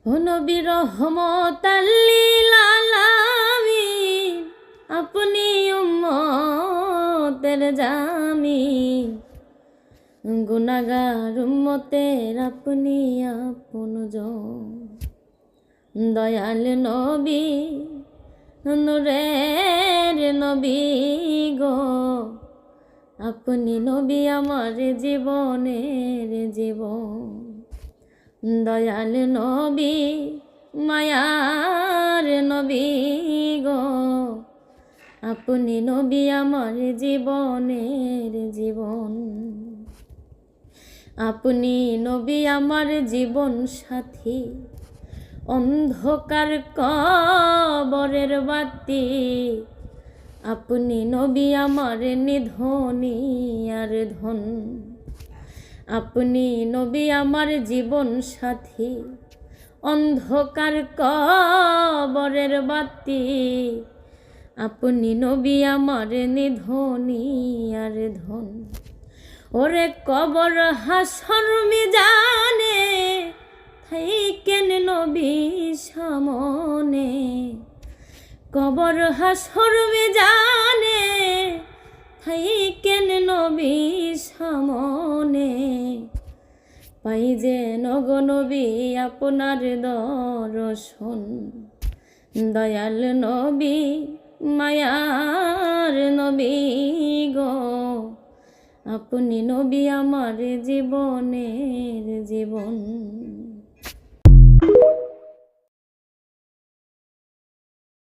ও নবী রহমতাল লিল আলামিন, আপনি উম্মতের জামিন। গুনাহগার উম্মতের আপনি আপনজন। দয়াল নবী, নূরের নবী গো, আপনি নবী আমার জীবনের জীবন। দয়াল নবী, মায়ার নবী গো, আপনি নবী আমার জীবনের জীবন। আপনি নবী আমার জীবন সাথী, অন্ধকার কবরের বাতি। আপনি নবী আমার নিধনী আর ধন। আপনি নবী আমার জীবন সাথী, অন্ধকার কবরের বাতি। আপনি নবী আমার নিধনী আর ধন। ওরে কবর হাসর মিজানে থাইকেন নবী সামনে। কবর হাসর মিজানে থাইকেন নবী সামনে। পাই যে নগ নবী আপনার দর্শন। দয়াল নবী, মায়ার নবী গো, আপনি নবী আমার জীবনের জীবন।